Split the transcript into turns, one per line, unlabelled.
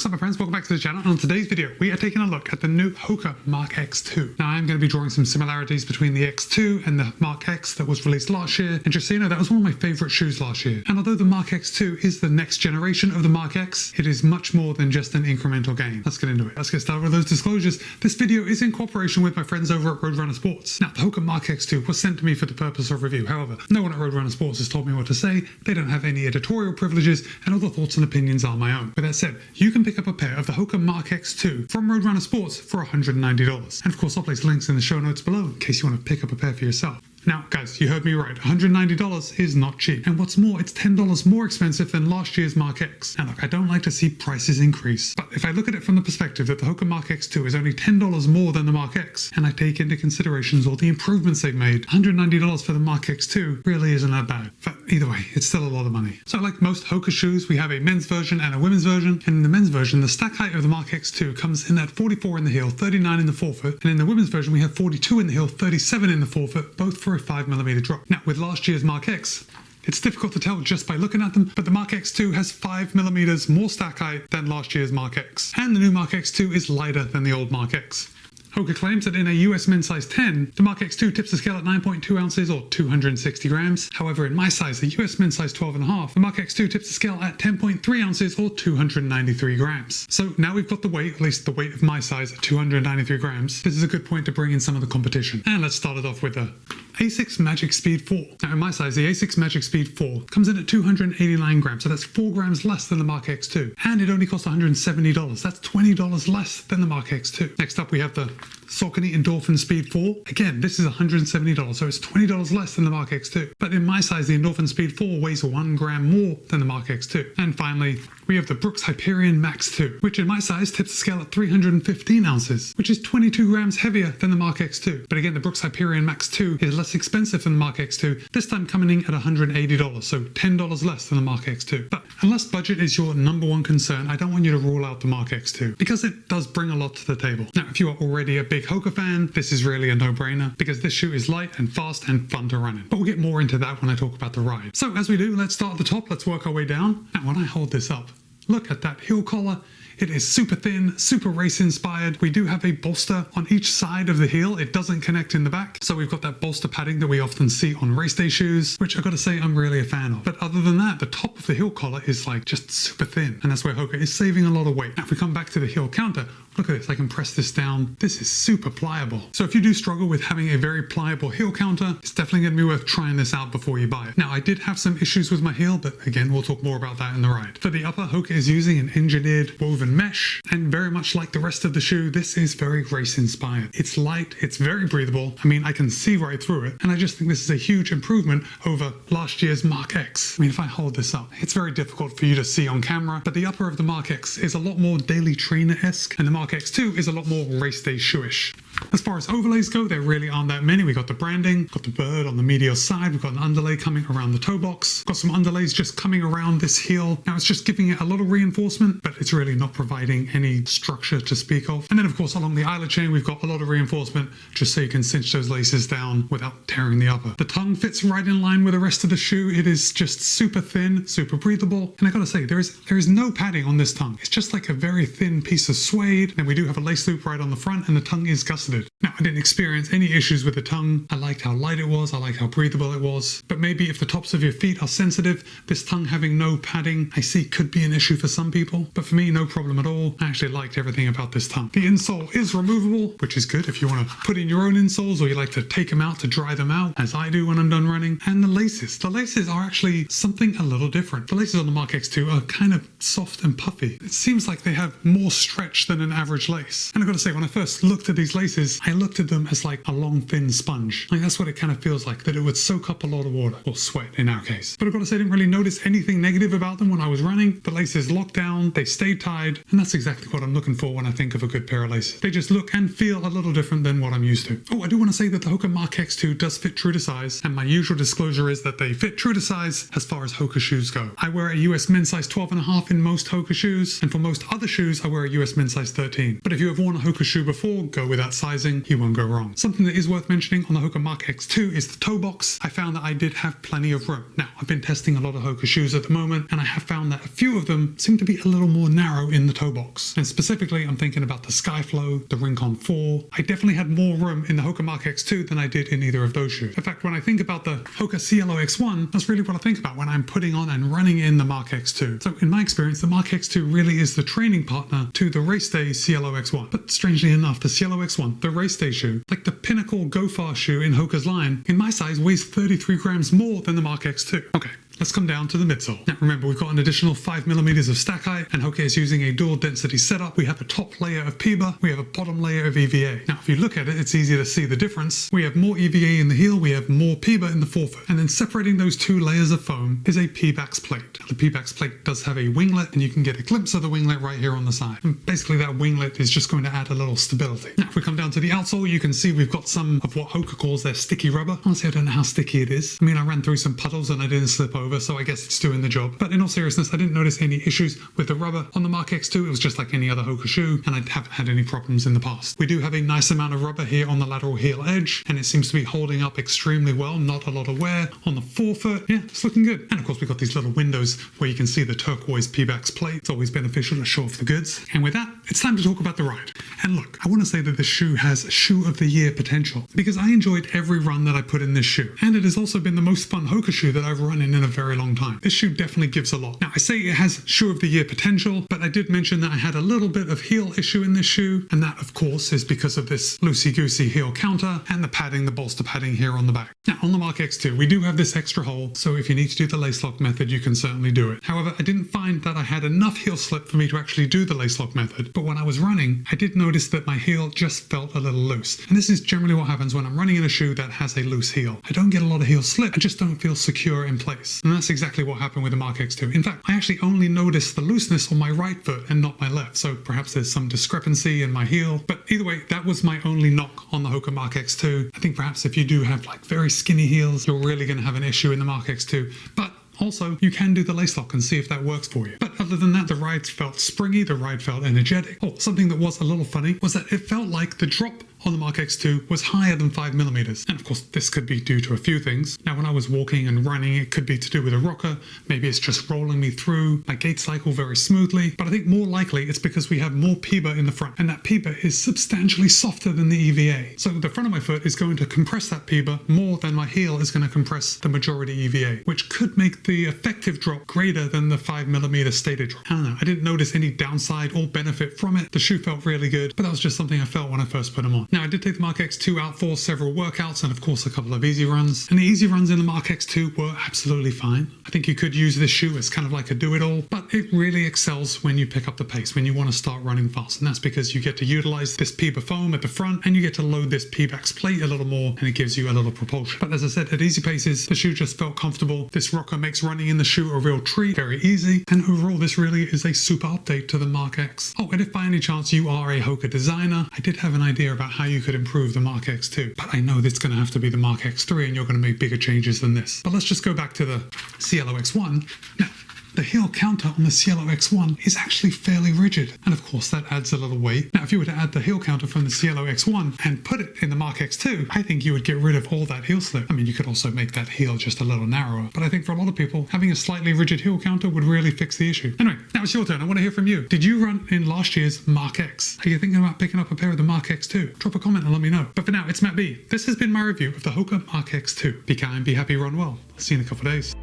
What's up my friends, welcome back to the channel, and on today's video we are taking a look at the new HOKA Mach X2. Now I'm going to be drawing some similarities between the X2 and the Mach X that was released last year, and just so you know, that was one of my favourite shoes last year. And although the Mach X2 is the next generation of the Mach X, it is much more than just an incremental gain. Let's get into it. Let's get started with those disclosures. This video is in cooperation with my friends over at Roadrunner Sports. Now the HOKA Mach X2 was sent to me for the purpose of review. However, no one at Roadrunner Sports has told me what to say. They don't have any editorial privileges, and all the thoughts and opinions are my own. With that said, you can pick up a pair of the HOKA Mach X2 from Roadrunner Sports for $190. And of course I'll place links in the show notes below in case you want to pick up a pair for yourself. Now, guys, you heard me right. $190 is not cheap. And what's more, it's $10 more expensive than last year's Mach X. Now, look, I don't like to see prices increase. But if I look at it from the perspective that the HOKA Mach X2 is only $10 more than the Mach X, and I take into considerations all the improvements they've made, $190 for the Mach X2 really isn't that bad. But either way, it's still a lot of money. So like most HOKA shoes, we have a men's version and a women's version. And in the men's version, the stack height of the Mach X2 comes in at 44 in the heel, 39 in the forefoot. And in the women's version, we have 42 in the heel, 37 in the forefoot, both for a 5mm drop. Now, with last year's Mach X, it's difficult to tell just by looking at them, but the Mach X2 has 5mm more stack height than last year's Mach X. And the new Mach X2 is lighter than the old Mach X. HOKA claims that in a US men's size 10, the Mach X2 tips the scale at 9.2 ounces or 260 grams. However, in my size, the US men's size 12.5, the Mach X2 tips the scale at 10.3 ounces or 293 grams. So now we've got the weight, at least the weight of my size at 293 grams. This is a good point to bring in some of the competition. And let's start it off with the Asics Magic Speed 4. Now in my size, the Asics Magic Speed 4 comes in at 289 grams, so that's 4 grams less than the Mach X2. And it only costs $170. That's $20 less than the Mach X2. Next up, we have the Saucony Endorphin Speed 4. Again, this is $170, so it's $20 less than the Mach X2. But in my size, the Endorphin Speed 4 weighs 1 gram more than the Mach X2. And finally, we have the Brooks Hyperion Max 2, which in my size tips the scale at 315 ounces, which is 22 grams heavier than the Mach X2. But again, the Brooks Hyperion Max 2 is less expensive than the Mach X2, this time coming in at $180, so $10 less than the Mach X2. But unless budget is your number one concern, I don't want you to rule out the Mach X2, because it does bring a lot to the table. Now, if you are already a big HOKA fan, this is really a no-brainer, because this shoe is light and fast and fun to run in. But we'll get more into that when I talk about the ride. So as we do, let's start at the top, let's work our way down. Now, when I hold this up, look at that heel collar. It is super thin, super race inspired. We do have a bolster on each side of the heel. It doesn't connect in the back. So we've got that bolster padding that we often see on race day shoes, which I've got to say I'm really a fan of. But other than that, the top of the heel collar is like just super thin. And that's where HOKA is saving a lot of weight. Now, if we come back to the heel counter, look at this, I can press this down. This is super pliable. So if you do struggle with having a very pliable heel counter, it's definitely going to be worth trying this out before you buy it. Now, I did have some issues with my heel, but again, we'll talk more about that in the ride. For the upper, HOKA is using an engineered woven mesh, and very much like the rest of the shoe, this is very race inspired. It's light, it's very breathable. I mean, I can see right through it, and I just think this is a huge improvement over last year's Mach X. I mean, if I hold this up, it's very difficult for you to see on camera, but the upper of the Mach X is a lot more daily trainer-esque, and the Mach X2 is a lot more race day shoeish. As far as overlays go, there really aren't that many. We got the branding, got the bird on the medial side, we've got an underlay coming around the toe box, got some underlays just coming around this heel. Now it's just giving it a lot of reinforcement, but it's really not providing any structure to speak of. And then of course along the eyelet chain, we've got a lot of reinforcement just so you can cinch those laces down without tearing the upper. The tongue fits right in line with the rest of the shoe. It is just super thin, super breathable. And I gotta say, there is no padding on this tongue. It's just like a very thin piece of suede. And we do have a lace loop right on the front, and the tongue is gusseted. Now, I didn't experience any issues with the tongue. I liked how light it was. I liked how breathable it was. But maybe if the tops of your feet are sensitive, this tongue having no padding, I see could be an issue for some people. But for me, no problem at all. I actually liked everything about this tongue. The insole is removable, which is good if you want to put in your own insoles or you like to take them out to dry them out, as I do when I'm done running. And the laces. The laces are actually something a little different. The laces on the Mach X2 are kind of soft and puffy. It seems like they have more stretch than an average lace. And I've got to say, when I first looked at these laces, I looked at them as like a long thin sponge. Like that's what it kind of feels like, that it would soak up a lot of water, or sweat in our case. But I've got to say, I didn't really notice anything negative about them when I was running. The laces locked down, they stayed tied, and that's exactly what I'm looking for when I think of a good pair of laces. They just look and feel a little different than what I'm used to. Oh, I do want to say that the HOKA Mach X2 does fit true to size, and my usual disclosure is that they fit true to size as far as HOKA shoes go. I wear a US men's size 12.5 in most HOKA shoes, and for most other shoes, I wear a US men's size 13. But if you have worn a HOKA shoe before, go with that size. sizing, you won't go wrong. Something that is worth mentioning on the HOKA Mach X2 is the toe box. I found that I did have plenty of room. Now, I've been testing a lot of HOKA shoes at the moment, and I have found that a few of them seem to be a little more narrow in the toe box. And specifically, I'm thinking about the Skyflow, the Rincon 4. I definitely had more room in the HOKA Mach X2 than I did in either of those shoes. In fact, when I think about the HOKA CLO X1, that's really what I think about when I'm putting on and running in the Mach X2. So in my experience, the Mach X2 really is the training partner to the race day CLO X1. But strangely enough, the CLO X1, the race day shoe, like the pinnacle go fast shoe in HOKA's line, in my size weighs 33 grams more than the Mach X2. Okay. Let's come down to the midsole. Now remember, we've got an additional 5mm of stack height, and HOKA is using a dual density setup. We have a top layer of PIBA, we have a bottom layer of EVA. Now if you look at it, it's easy to see the difference. We have more EVA in the heel, we have more PIBA in the forefoot, and then separating those two layers of foam is a P-Bax plate. Now, the P-Bax plate does have a winglet, and you can get a glimpse of the winglet right here on the side. And basically that winglet is just going to add a little stability. Now if we come down to the outsole, you can see we've got some of what HOKA calls their sticky rubber. Honestly, I don't know how sticky it is. I mean, I ran through some puddles and I didn't slip over, so I guess it's doing the job. But in all seriousness, I didn't notice any issues with the rubber on the Mach X2. It was just like any other HOKA shoe, and I haven't had any problems in the past. We do have a nice amount of rubber here on the lateral heel edge, and it seems to be holding up extremely well. Not a lot of wear on the forefoot. Yeah, it's looking good. And of course, we've got these little windows where you can see the turquoise P-Bax plate. It's always beneficial to show off the goods. And with that, it's time to talk about the ride. And look, I want to say that this shoe has shoe of the year potential, because I enjoyed every run that I put in this shoe. And it has also been the most fun HOKA shoe that I've run in a very long time. This shoe definitely gives a lot. Now, I say it has shoe of the year potential, but I did mention that I had a little bit of heel issue in this shoe, and that, of course, is because of this loosey-goosey heel counter and the padding, the bolster padding here on the back. Now, on the Mach X2, we do have this extra hole, so if you need to do the lace lock method, you can certainly do it. However, I didn't find that I had enough heel slip for me to actually do the lace lock method, but when I was running, I did notice that my heel just felt a little loose. And this is generally what happens when I'm running in a shoe that has a loose heel. I don't get a lot of heel slip, I just don't feel secure in place. And that's exactly what happened with the Mach X2. In fact, I actually only noticed the looseness on my right foot and not my left, so perhaps there's some discrepancy in my heel. But either way, that was my only knock on the HOKA Mach X2. I think perhaps if you do have like very skinny heels, you're really going to have an issue in the Mach X2. But also, you can do the lace lock and see if that works for you. But other than that, the ride felt springy, the ride felt energetic. Oh, something that was a little funny was that it felt like the drop on the Mach X2 was higher than 5mm. And of course, this could be due to a few things. Now, when I was walking and running, it could be to do with a rocker. Maybe it's just rolling me through my gait cycle very smoothly. But I think more likely it's because we have more PIBA in the front, and that PIBA is substantially softer than the EVA. So the front of my foot is going to compress that PIBA more than my heel is going to compress the majority EVA, which could make the effective drop greater than the 5mm stated drop. I don't know. I didn't notice any downside or benefit from it. The shoe felt really good, but that was just something I felt when I first put them on. Now, I did take the Mach X2 out for several workouts and of course a couple of easy runs. And the easy runs in the Mach X2 were absolutely fine. I think you could use this shoe as kind of like a do-it-all, but it really excels when you pick up the pace, when you want to start running fast. And that's because you get to utilize this PIBA foam at the front and you get to load this P-Bax plate a little more, and it gives you a little propulsion. But as I said, at easy paces, the shoe just felt comfortable. This rocker makes running in the shoe a real treat, very easy. And overall, this really is a super update to the Mach X. Oh, and if by any chance you are a HOKA designer, I did have an idea about how you could improve the Mach X2, but I know that's going to have to be the Mach X3 and you're going to make bigger changes than this. But let's just go back to the CLO X1. Now, the heel counter on the CLO X1 is actually fairly rigid, and of course that adds a little weight. Now if you were to add the heel counter from the CLO X1 and put it in the Mach X2, I think you would get rid of all that heel slip. I mean, you could also make that heel just a little narrower, but I think for a lot of people, having a slightly rigid heel counter would really fix the issue. Anyway, now it's your turn. I want to hear from you. Did you run in last year's Mach X? Are you thinking about picking up a pair of the Mach X2? Drop a comment and let me know. But for now, it's Matt B. This has been my review of the HOKA Mach X2. Be kind, be happy, run well. I'll see you in a couple of days.